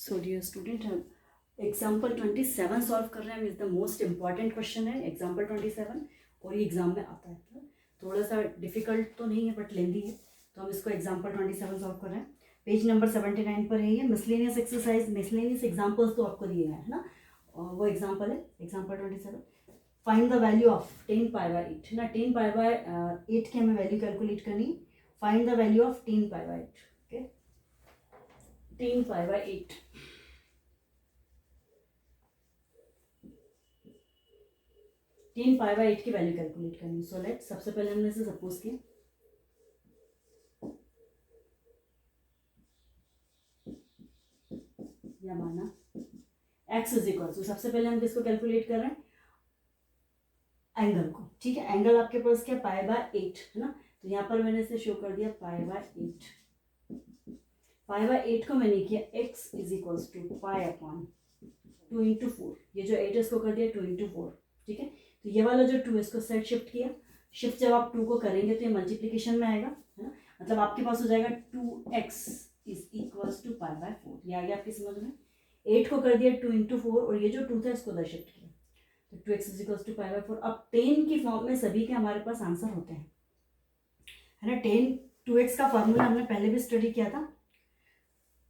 So dear student, हम example 27 solve कर रहे हैं। Is the most important question है एग्जाम्पल 27 और ये एग्जाम में आता है। तो थोड़ा सा डिफिकल्ट तो नहीं है बट लेंदी है, तो हम इसको एग्जाम्पल 27 सॉल्व कर रहे हैं। पेज नंबर 79 पर है ये मिसलेनियस एक्सरसाइज। मिसलेनियस एग्जाम्पल्स तो आपको दिए गए हैं ना, और वो एग्जाम्पल है example 27। Find the value of 10π/8 है ना। 10π/8 की हमें वैल्यू कैलकुलेट करनी। Find the value of 10π/8। Okay, 10π/8 10π/8 की वैल्यू कैलकुलेट करनी। सो लेट, सबसे पहले हमने इसे सपोज किया या माना x इज इक्वल टू, सबसे पहले हम किसको कैलकुलेट कर रहे हैं, एंगल को। ठीक है, एंगल आपके पास क्या π/8 है ना, तो यहाँ पर मैंने इसे शो कर दिया π/8। π/8 को मैंने किया x is equal to π/2 into 4। ये जो 8 है इसको कर दिया 2 इंटू 4। ठीक है, तो ये वाला जो 2 है इसको साइड शिफ्ट किया। शिफ्ट जब आप 2 को करेंगे तो ये मल्टीप्लीकेशन में आएगा, है ना। मतलब आपके पास हो जाएगा 2x इज इक्वल टू π/4। ये आ गया आपकी समझ में। 8 को कर दिया 2 इंटू 4 और ये जो 2 था इसको उधर शिफ्ट किया, तो 2x इज इक्वल टू π/4। अब 10 की फॉर्म में सभी के हमारे पास आंसर होते हैं, है ना। 2x का फॉर्मूला हमने पहले भी स्टडी किया था।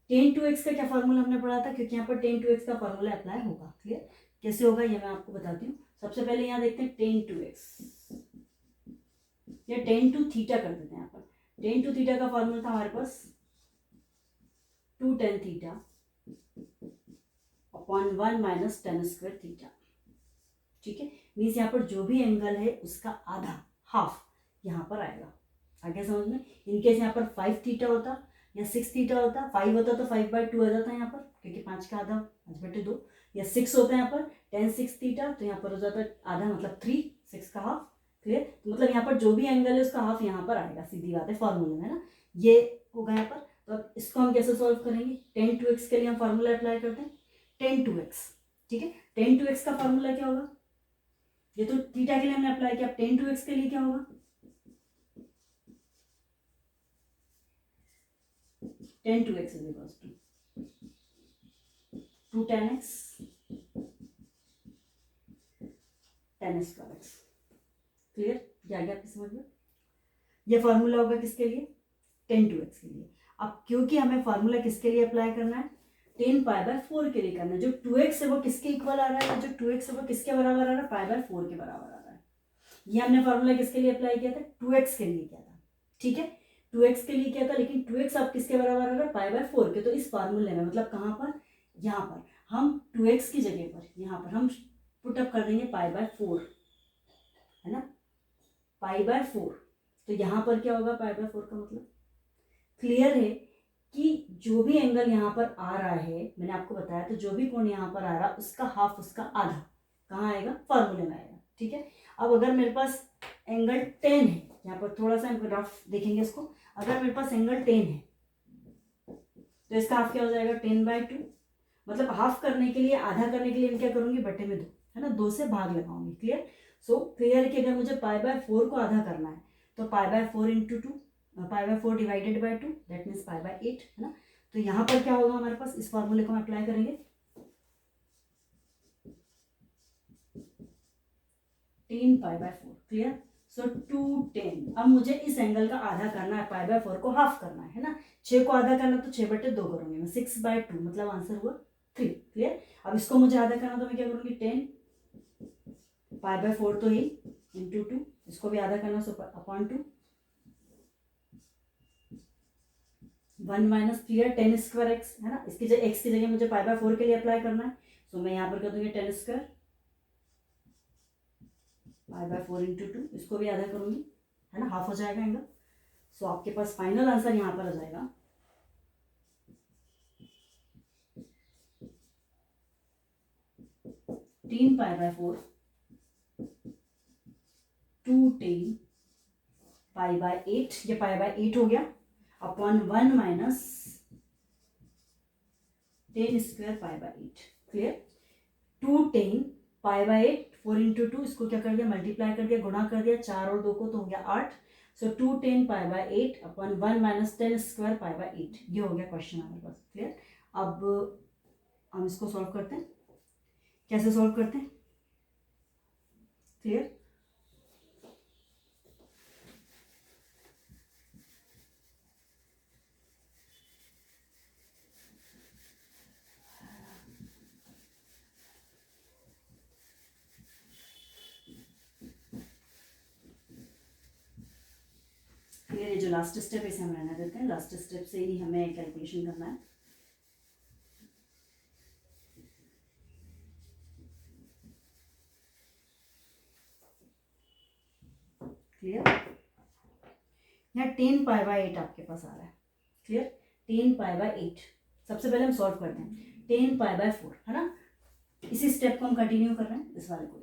2x का क्या फॉर्मूला हमने पढ़ा था, क्योंकि यहाँ पर 2x का फॉर्मूला अप्लाई होगा। क्लियर, कैसे होगा ये मैं आपको बताती हूँ। सबसे पहले यहाँ देखते हैं 10 या 10 थीटा कर देते हैं। यहाँ पर 10 थीटा का फॉर्मूला था हमारे पास 2 tan theta upon 1 minus tan square theta. ठीक है, मीन्स यहाँ पर जो भी एंगल है उसका आधा, हाफ यहाँ पर आएगा। आगे समझ में। इनकेस यहाँ पर 5 थीटा होता या 6 थीटा होता, 5 होता तो 5/2 आ जाता है यहाँ पर, क्योंकि 5 का आधा 5/2, या 6 होता है यहाँ पर tan 6 थीटा, तो यहाँ पर हो जाता आधा मतलब 3, 6 का हाफ। क्लियर, तो मतलब यहाँ पर जो भी एंगल है उसका हाफ यहाँ पर आएगा, सीधी बात है फॉर्मूले में, है ना। ये होगा यहाँ पर। तो अब इसको हम कैसे सॉल्व करेंगे, 10 के लिए हम फॉर्मूला अप्लाई करते हैं 10 ठीक है, 10 का फॉर्मूला क्या होगा, ये तो थीटा के लिए हमने अप्लाई किया। 10 के लिए क्या होगा, 10 is equal to 2 tan x tan square x। Clear, ये आ गया आपकी समझ में। ये फॉर्मूला होगा किसके लिए, 10 के लिए। अब क्योंकि हमें फॉर्मूला किसके लिए अप्लाई करना है, 10π/4 के लिए करना है। जो 2x है वो किसके इक्वल आ रहा है, जो 2x है वो किसके बराबर आ रहा है, π/4 के बराबर आ रहा है। ये हमने फॉर्मूला किसके लिए अप्लाई किया था, 2x के लिए किया था। ठीक है, 2x के लिए किया था, लेकिन 2x अब किसके बराबर आ रहा है, π/4 के। तो इस फॉर्मूले में मतलब कहाँ पर, यहाँ पर हम 2x की जगह पर यहाँ पर हम पुटअप कर देंगे π/4, है ना, π/4। तो यहाँ पर क्या होगा, π/4 का मतलब क्लियर है कि जो भी एंगल यहाँ पर आ रहा है, मैंने आपको बताया, तो जो भी कोण यहाँ पर आ रहा है उसका हाफ, उसका आधा कहाँ आएगा, फॉर्मूले में आएगा। ठीक है, अब अगर मेरे पास एंगल 10 है, यहाँ पर थोड़ा सा हम रफ देखेंगे इसको। अगर मेरे पास एंगल 10 है तो इसका हाफ क्या हो जाएगा, 10/2। मतलब हाफ करने के लिए, आधा करने के लिए मैं क्या करूंगी, बटे में 2, है ना, 2 से भाग लगाऊंगी। क्लियर, सो क्लियर कि अगर मुझे π/4 को आधा करना है तो π/4 into 2, π/4 divided by 2, that means π/8, है ना। तो यहाँ पर क्या होगा हमारे पास, इस फॉर्मूले को हम अप्लाई करेंगे 10π/4। क्लियर, सो 2 tan। अब मुझे इस एंगल का आधा करना है, π/4 को हाफ करना है ना। 6 को आधा करना तो 6/2 करूंगी मैं, 6/2 मतलब आंसर हुआ 3। क्लियर, अब इसको मुझे आधा करना तो मैं क्या करूंगी, 10 π/4 तो ही इंटू 2, इसको भी आधा करना so upon 2, 1 minus clear tan square x, है ना। इसकी जगह x की जगह मुझे π/4 के लिए अप्लाई करना है, सो मैं यहाँ पर कर दूंगी tan स्क्वायर π/4 इंटू 2, इसको भी आधा करूंगी, है ना, हाफ हो जाएगा एंगल। सो आपके पास फाइनल आंसर यहाँ पर आ जाएगा 10π/4 2 tan π/8, ये π/8 हो गया, upon 1 minus tan square π/8। Clear, 2 tan π/8, 4 into 2, इसको क्या कर दिया, मल्टीप्लाई कर दिया, गुणा कर दिया, 4 और 2 को तो हो गया 8। So 2 tan π/8 upon 1 minus tan square π/8। ये हो गया क्वेश्चन हमारे पास। क्लियर, अब हम इसको सॉल्व करते हैं। कैसे सॉल्व करते हैं? क्लियर? ये जो लास्ट स्टेप है इसे हम रहने देते हैं, लास्ट स्टेप से ही हमें कैलकुलेशन करना है। क्लियर? यहाँ 10π/8 आपके पास आ रहा है। क्लियर? 10π/8 सबसे पहले हम सॉल्व करते हैं। 10π/4 है ना, इसी स्टेप को हम कंटिन्यू कर रहे हैं। इस वाले को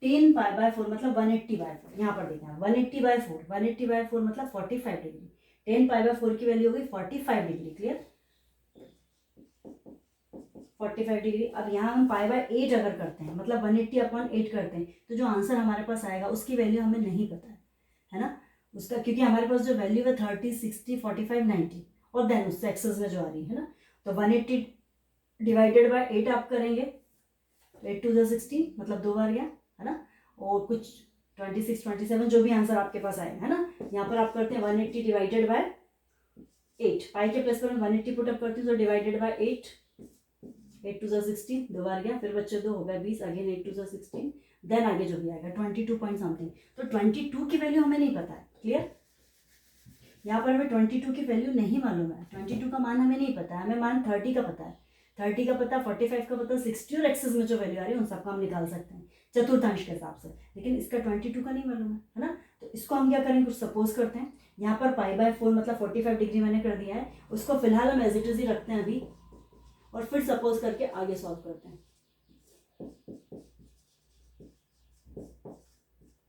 10π/4 मतलब 180/4। यहाँ पर देखना 180/4, 180/4 मतलब 45 डिग्री। 10π/4 की वैल्यू होगी 45 डिग्री। क्लियर? 45 डिग्री। अब यहाँ हम π/8 अगर करते हैं मतलब 180/8 करते हैं तो जो आंसर हमारे पास आएगा उसकी वैल्यू हमें नहीं पता है ना उसका, क्योंकि हमारे पास जो वैल्यू है 30, 60, 45, 90 और देन उससे एक्सेस में जो आ रही है ना, तो 180 डिवाइडेड बाय 8 आप करेंगे तो 8 2 16 मतलब 2 बार गया है ना, और कुछ 26, 27 जो भी आंसर आपके पास आएगा है ना। यहाँ पर आप करते हैं 180 डिवाइडेड बाय 8, पाई के प्लस पर 180 पुट अप करती हूँ तो डिवाइडेड बाय 8, 8 2 16 दो बार गया, फिर बच्चे 2 हो गया 20, अगेन 8 2 16, देन आगे जो भी आएगा 22 पॉइंट समथिंग। तो 22 की वैल्यू हमें नहीं पता है। क्लियर? यहाँ पर हमें 22 की वैल्यू नहीं मालूम है, 22 का मान हमें नहीं पता है, हमें मान 30 का पता है, 30 का पता, 45 का पता, 60 और एक्सेस में जो वैल्यू आ रही है उन सबका हम निकाल सकते हैं चतुर्थांश के हिसाब से, लेकिन इसका 22 का नहीं मालूम है ना। तो इसको हम क्या करेंगे, कुछ सपोज करते हैं। यहाँ पर π/4 मतलब 45 डिग्री मैंने कर दिया है, उसको फिलहाल हम एज इट इज ही रखते हैं अभी, और फिर सपोज करके आगे सॉल्व करते हैं।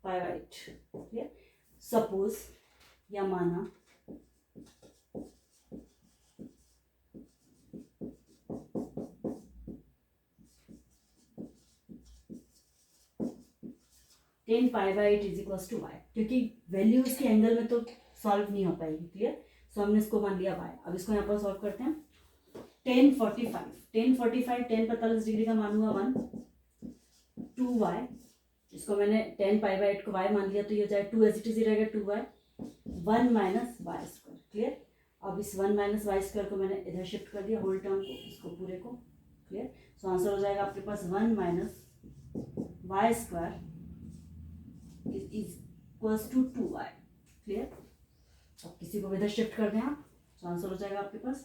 π/8 सपोज या माना tan π/8 is equals to y, क्योंकि वैल्यू उसके एंगल में तो सॉल्व नहीं हो पाएगी। क्लियर? सो हमने इसको मान लिया वाई। अब इसको यहाँ पर सॉल्व करते हैं। 1045 1045 डिग्री का मान हुआ 1, 2y, इसको मैंने 10π/8 को y मान लिया तो ये हो जाए 2 एज इट इज रहेगा 2y, 1 minus y square. Clear? अब इस 1 माइनस वाई स्क्वायर को मैंने इधर शिफ्ट कर दिया, होल टर्म को, इसको पूरे को। क्लियर? सो आंसर हो जाएगा आपके पास 1 minus y square is equals to 2y। Clear? अब किसी को इधर शिफ्ट कर दें आप, तो आंसर हो जाएगा आपके पास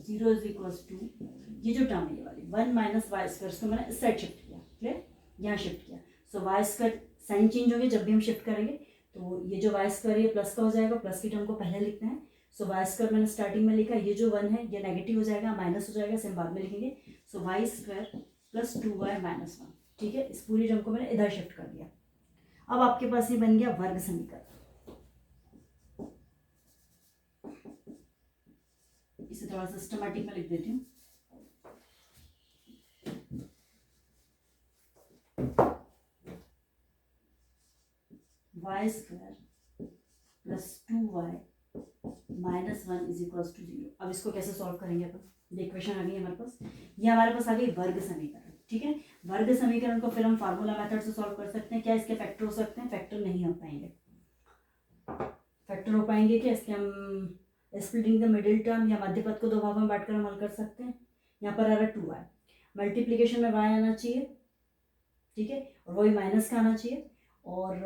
0 इज इक्वल्स टू, ये जो टर्म है ये वाली 1 माइनस वाई स्क्वायर, इसको मैंने इस साइड शिफ्ट किया। क्लियर? यहाँ शिफ्ट किया। सो वाई स्क्वायर साइन चेंज होंगे जब भी हम शिफ्ट करेंगे, तो ये जो वाई स्क्वायर ये प्लस का हो जाएगा, प्लस की टर्म को पहले लिखते हैं। सो वाई स्क्वायर मैंने स्टार्टिंग में लिखा, ये जो 1 है ये नेगेटिव हो जाएगा, माइनस हो जाएगा, सेम बाद में लिखेंगे। So y square plus 2y minus 1। ठीक है? इस पूरी टर्म को मैंने इधर शिफ्ट कर दिया। अब आपके पास ये बन गया वर्ग समीकरण। इसे थोड़ा सिस्टमैटिक में लिख देती हूँ। Y square plus 2y minus 1 is equals to 0। अब इसको कैसे सॉल्व करेंगे अपन, ये इक्वेशन आ गई हमारे पास, ये हमारे पास आ गई वर्ग समीकरण। ठीक है? वर्ग समीकरण को फिर हम फार्मूला मेथड से सॉल्व कर सकते हैं। क्या इसके फैक्टर हो सकते हैं? फैक्टर नहीं हो पाएंगे। फैक्टर हो पाएंगे क्या इसके? हम स्प्लिटिंग द मिडिल टर्म या मध्य पद को दो भागों में बांटकर हम हल कर सकते हैं। यहाँ पर आ रहा 2y, मल्टीप्लीकेशन में y आना चाहिए। ठीक है? और वही माइनस का आना चाहिए, और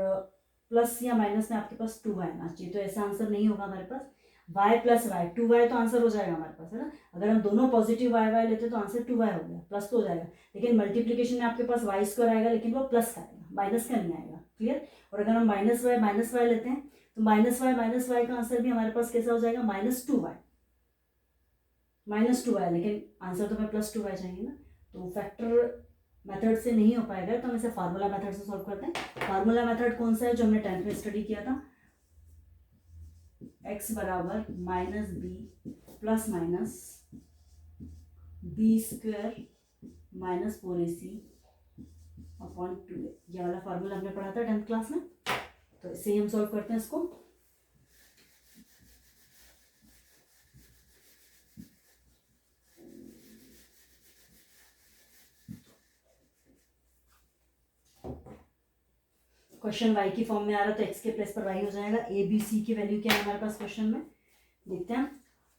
प्लस या माइनस में आपके पास 2y आना चाहिए। तो ऐसा आंसर नहीं होगा हमारे पास। y प्लस y, 2y तो आंसर हो जाएगा हमारे पास, है ना। अगर हम दोनों पॉजिटिव y लेते तो आंसर 2y हो गया, प्लस तो हो जाएगा। लेकिन मल्टीप्लीकेशन में आपके पास y स्क्वायर आएगा, लेकिन वो प्लस का आएगा, माइनस का नहीं आएगा। क्लियर? और अगर हम माइनस y लेते हैं तो माइनस y का आंसर भी हमारे पास कैसा हो जाएगा? -2y, लेकिन आंसर तो हमें +2y चाहिए ना। तो फैक्टर मेथड से नहीं हो पाएगा, तो हम इसे फार्मूला मेथड से सॉल्व करते हैं। फार्मूला मेथड कौन सा है? जो हमने 10th में स्टडी किया था, x बराबर -b plus minus b square minus 4ac upon 2a। ये वाला फार्मूला हमने पढ़ा था 10th क्लास में। तो इसे हम सॉल्व करते हैं इसको। क्वेश्चन वाई की फॉर्म में आ रहा है तो एक्स के प्लेस पर वाई हो जाएगा। ए बी सी की वैल्यू क्या है हमारे पास क्वेश्चन में, देखते हैं।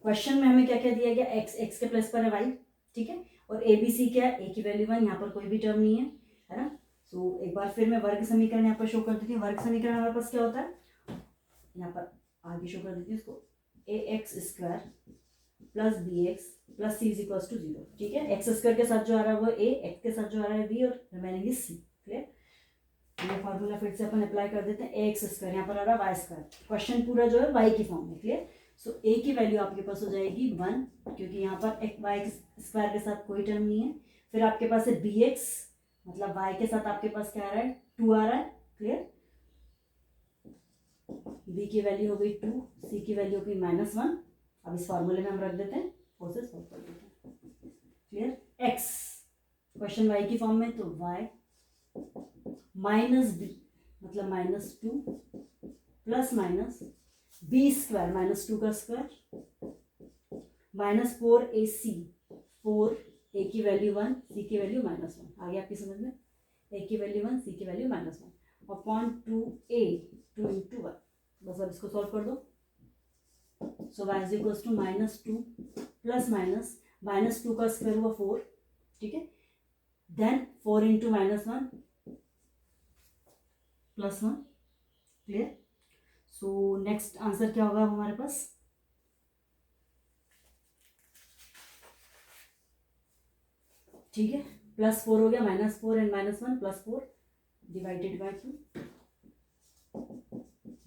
क्वेश्चन में हमें क्या क्या दिया गया, एक्स के प्लेस पर है वाई, ठीक है, और ए बी सी क्या है, ए की वैल्यू 1, यहाँ पर कोई भी टर्म नहीं है ना। सो एक बार फिर मैं वर्ग समीकरण यहाँ पर शो कर देती हूँ। वर्ग समीकरण हमारे पास क्या होता है, यहाँ पर आगे शो कर देती हूँ इसको, a x square plus b x plus c is equal to 0, ठीक है। एक्स स्क्वायर के साथ जो आ रहा है वो ए, एक्स के साथ जो आ रहा है बी, और रिमेनिंग इज सी। क्लियर, ये फॉर्मूला फिर से अपन अप्लाई कर देते हैं। ए एक्स स्क्वायर यहाँ पर आ रहा है वाई स्क्वायर, क्वेश्चन पूरा जो है वाई की फॉर्म में। क्लियर, सो ए की वैल्यू आपके पास हो जाएगी 1, क्योंकि यहाँ पर वाई स्क्वायर के साथ कोई टर्म नहीं है। फिर आपके पास है बी एक्स, मतलब वाई के साथ आपके पास क्या आ रहा है, 2 आ रहा है। क्लियर, बी की वैल्यू हो गई 2, सी की वैल्यू हो गई -1। अब इस फॉर्मूले में हम रख देते हैं, प्रोसेस सॉल्व कर देते हैं। क्लियर, एक्स क्वेश्चन वाई की फॉर्म में, तो वाई माइनस बी मतलब -2 प्लस माइनस बी स्क्वायर -2 का स्क्वायर -4 ए सी, 4 ए की वैल्यू 1, सी की वैल्यू -1। आ गया आपकी समझ में, ए की वैल्यू 1, सी की वैल्यू -1 अपॉन 2a 2 into 1। बस अब इसको सॉल्व कर दो। So y is equals to -2 plus minus -2 का स्क्वायर हुआ 4, ठीक है, then 4 into -1 +1। Clear, so next answer क्या होगा हमारे पास, ठीक है, +4 हो गया, -4 and -1 +4 divided by 2,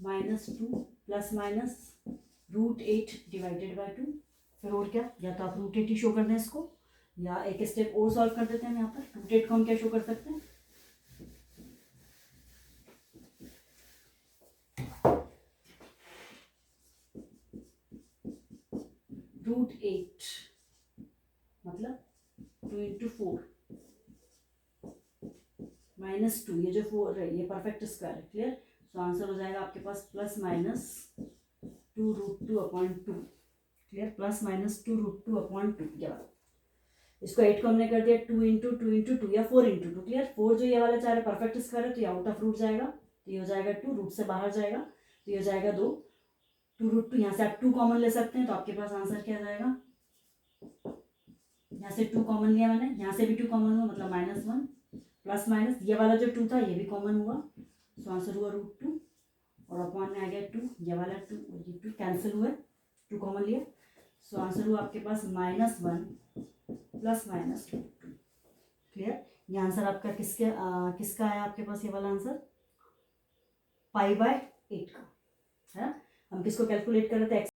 -2 plus minus √8 divided by 2। फिर और क्या, या तो आप √8 ही शो कर दें इसको, या एक स्टेप और सॉल्व कर देते हैं। यहाँ पर √8 को हम क्या शो कर सकते हैं, √8 मतलब 2 into 4 -2, ये जो 4 है ये परफेक्ट स्क्वायर है। क्लियर, सो आंसर हो जाएगा आपके पास +-2√2/2। क्लियर, +-2√2/2। ये वाला, इसको 8 को हमने कर दिया 2 into 2 into 2 या 4 into 2। क्लियर, 4 जो ये वाला चाह रहे परफेक्ट स्क्वायर है तो ये आउट ऑफ रूट जाएगा, तो ये हो जाएगा 2, रूट से बाहर जाएगा तो ये हो जाएगा 2, 2√2। यहाँ से आप 2 कॉमन ले सकते हैं, तो आपके पास आंसर क्या जाएगा, यहाँ से 2 कॉमन लिया मैंने, यहाँ से भी 2 कॉमन हुआ, मतलब -1 प्लस माइनस ये वाला जो 2 था ये भी कॉमन हुआ, सो आंसर हुआ √2, और अपॉन में आ गया 2, ये वाला 2 और ये 2 कैंसिल हुए, 2 कॉमन लिया, सो आंसर हुआ आपके पास -1 प्लस -2। क्लियर, ये आंसर आपका किसका है आपके पास, ये वाला आंसर π/8 का है ना। हम किसको कैलकुलेट कर रहे थे,